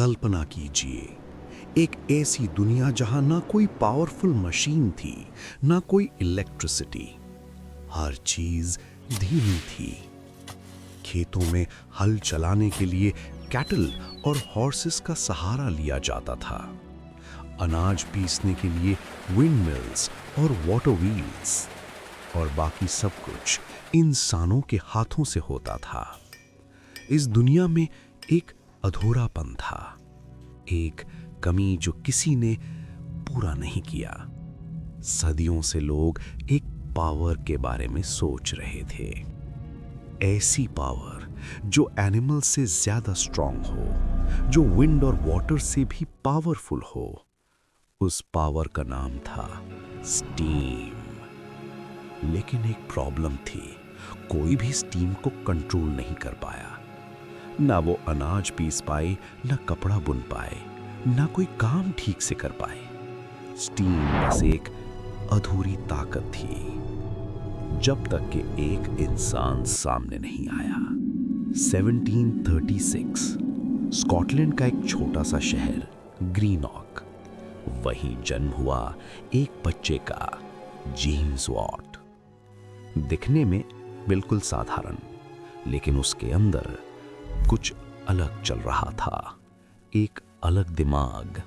कल्पना कीजिए, एक ऐसी दुनिया जहां ना कोई पावरफुल मशीन थी, ना कोई इलेक्ट्रिसिटी। हर चीज धीमी थी। खेतों में हल चलाने के लिए कैटल और हॉर्सेस का सहारा लिया जाता था। अनाज पीसने के लिए विंड मिल्स और वाटर व्हील्स, और बाकी सब कुछ इंसानों के हाथों से होता था। इस दुनिया में एक अधूरापन था, एक कमी जो किसी ने पूरा नहीं किया। सदियों से लोग एक पावर के बारे में सोच रहे थे, ऐसी पावर जो एनिमल से ज्यादा स्ट्रांग हो, जो विंड और वाटर से भी पावरफुल हो। उस पावर का नाम था स्टीम। लेकिन एक प्रॉब्लम थी, कोई भी स्टीम को कंट्रोल नहीं कर पाया। ना वो अनाज पीस पाए, ना कपड़ा बुन पाए, ना कोई काम ठीक से कर पाए। स्टीम बस एक अधूरी ताकत थी, जब तक कि एक इंसान सामने नहीं आया। 1736 स्कॉटलैंड का एक छोटा सा शहर ग्रीनॉक, वहीं जन्म हुआ एक बच्चे का, जेम्स वॉट। दिखने में बिल्कुल साधारण, लेकिन उसके अंदर कुछ अलग चल रहा था, एक अलग दिमाग।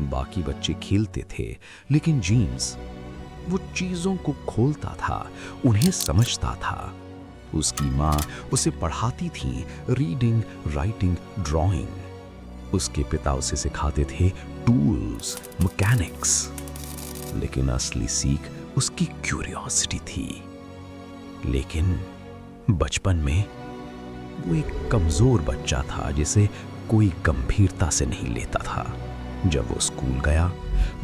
बाकी बच्चे खेलते थे, लेकिन जेम्स वो चीजों को खोलता था, उन्हें समझता था। उसकी माँ उसे पढ़ाती थी, रीडिंग, राइटिंग, ड्राइंग। उसके पिता उसे सिखाते थे टूल्स, मैकेनिक्स। लेकिन असली सीख उसकी क्यूरियोसिटी थी। लेकिन बचपन में वो एक कमजोर बच्चा था, जिसे कोई गंभीरता से नहीं लेता था। जब वो स्कूल गया,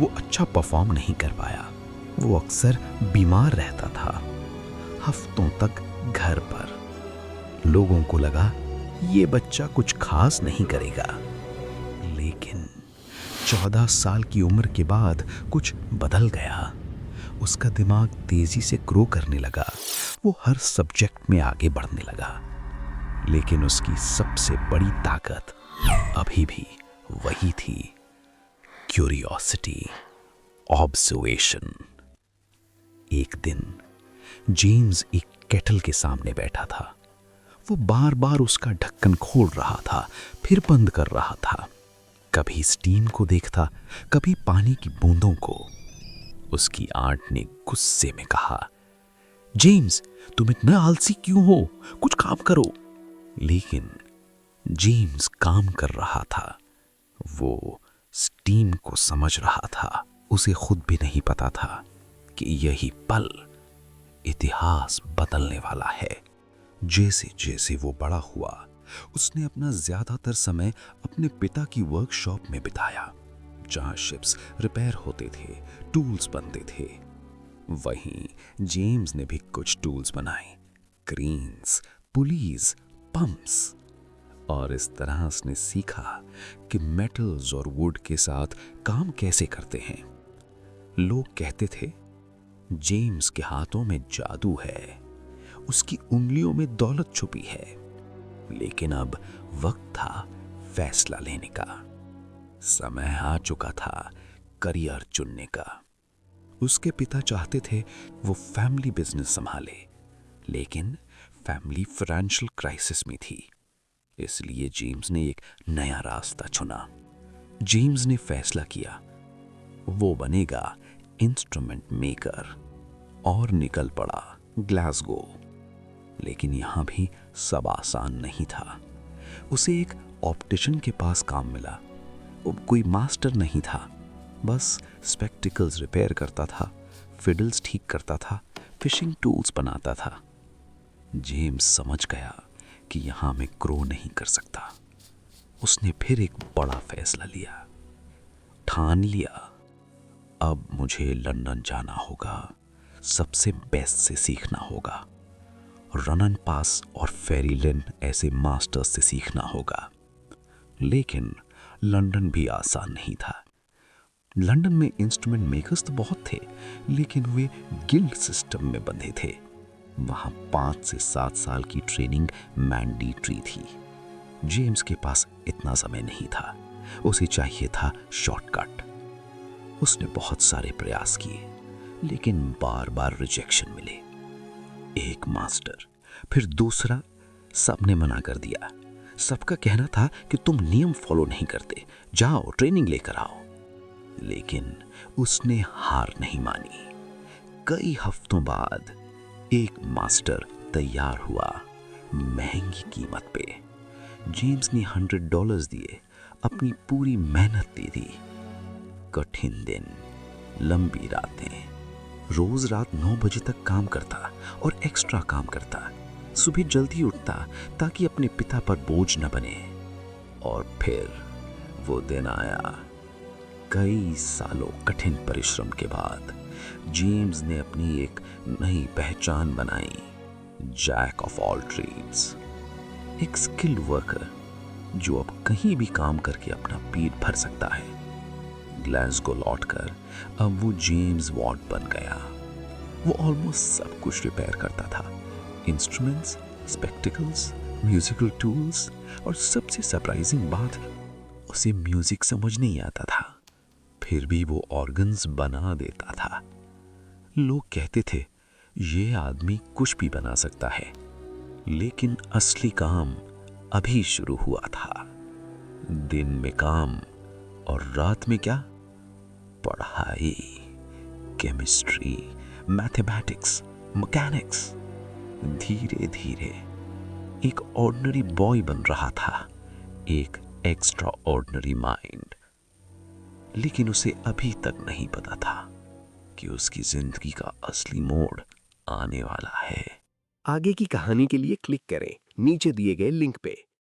वो अच्छा परफॉर्म नहीं कर पाया। वो अक्सर बीमार रहता था, हफ्तों तक घर पर। लोगों को लगा ये बच्चा कुछ खास नहीं करेगा। लेकिन 14 साल की उम्र के बाद कुछ बदल गया। उसका दिमाग तेजी से ग्रो करने लगा। वो हर सब्जेक्ट में आगे बढ़ने लगा। लेकिन उसकी सबसे बड़ी ताकत अभी भी वही थी, क्यूरियोसिटी, ऑब्जर्वेशन। एक दिन जेम्स एक केटल के सामने बैठा था। वो बार बार उसका ढक्कन खोल रहा था, फिर बंद कर रहा था। कभी स्टीम को देखता, कभी पानी की बूंदों को। उसकी आंट ने गुस्से में कहा, जेम्स, तुम इतना आलसी क्यों हो? कुछ काम करो। लेकिन जेम्स काम कर रहा था। वो स्टीम को समझ रहा था। उसे खुद भी नहीं पता था कि यही पल इतिहास बदलने वाला है। जैसे जैसे वो बड़ा हुआ, उसने अपना ज्यादातर समय अपने पिता की वर्कशॉप में बिताया, जहां शिप्स रिपेयर होते थे, टूल्स बनते थे। वहीं जेम्स ने भी कुछ टूल्स बनाए, क्रेन्स, पुलीज, पंप्स। और इस तरह उसने सीखा कि मेटल्स और वुड के साथ काम कैसे करते हैं। लोग कहते थे, जेम्स के हाथों में जादू है, उसकी उंगलियों में दौलत छुपी है। लेकिन अब वक्त था फैसला लेने का। समय आ चुका था करियर चुनने का। उसके पिता चाहते थे वो फैमिली बिजनेस संभाले, लेकिन फैमिली फाइनेंशियल क्राइसिस में थी। इसलिए जेम्स ने एक नया रास्ता चुना। जेम्स ने फैसला किया वो बनेगा इंस्ट्रूमेंट मेकर, और निकल पड़ा ग्लासगो। लेकिन यहां भी सब आसान नहीं था। उसे एक ऑप्टिशियन के पास काम मिला। वो कोई मास्टर नहीं था, बस स्पेक्टिकल्स रिपेयर करता था, फिडल्स ठीक करता था, फिशिंग टूल्स बनाता था। जेम्स समझ गया कि यहां मैं ग्रो नहीं कर सकता। उसने फिर एक बड़ा फैसला लिया। ठान लिया, अब मुझे लंदन जाना होगा, सबसे बेस्ट से सीखना होगा। रनन पास और फेरीलैंड ऐसे मास्टर्स से सीखना होगा। लेकिन लंदन भी आसान नहीं था। लंदन में इंस्ट्रूमेंट मेकर्स तो बहुत थे, लेकिन वे गिल्ड सिस्टम में बंधे थे। वहां 5 से 7 साल की ट्रेनिंग मैंडेटरी थी। जेम्स के पास इतना समय नहीं था। उसे चाहिए था शॉर्टकट। उसने बहुत सारे प्रयास किए, लेकिन बार बार रिजेक्शन मिले। एक मास्टर, फिर दूसरा, सबने मना कर दिया। सबका कहना था कि तुम नियम फॉलो नहीं करते, जाओ ट्रेनिंग लेकर आओ। लेकिन उसने हार नहीं मानी। कई हफ्तों बाद एक मास्टर तैयार हुआ, महंगी कीमत पे। जेम्स ने $100 दिए, अपनी पूरी मेहनत दे दी। कठिन दिन, लंबी रातें, रोज रात 9 बजे तक काम करता और एक्स्ट्रा काम करता। सुबह जल्दी उठता ताकि अपने पिता पर बोझ न बने। और फिर वो दिन आया। कई सालों कठिन परिश्रम के बाद जेम्स ने अपनी एक नई पहचान बनाई, जैक ऑफ ऑल ट्रेड्स। एक स्किल्ड वर्कर जो अब कहीं भी काम करके अपना पेट भर सकता है। ग्लासगो लौटकर अब वो जेम्स वॉट बन गया। वो ऑलमोस्ट सब कुछ रिपेयर करता था, इंस्ट्रूमेंट्स, स्पेक्टिकल्स, म्यूजिकल टूल्स, और सबसे सरप्राइजिंग बात, उसे म्यूजिक समझ नहीं आता था, फिर भी वो ऑर्गन्स बना देता था। लोग कहते थे ये आदमी कुछ भी बना सकता है, लेकिन असली काम अभी शुरू हुआ था। दिन में काम और रात में क्या? पढ़ाई, केमिस्ट्री, मैथमेटिक्स, मैकेनिक्स। धीरे धीरे एक ऑर्डिनरी बॉय बन रहा था, एक एक्स्ट्रा ऑर्डिनरी माइंड। लेकिन उसे अभी तक नहीं पता था कि उसकी जिंदगी का असली मोड़ आने वाला है। आगे की कहानी के लिए क्लिक करें नीचे दिए गए लिंक पे।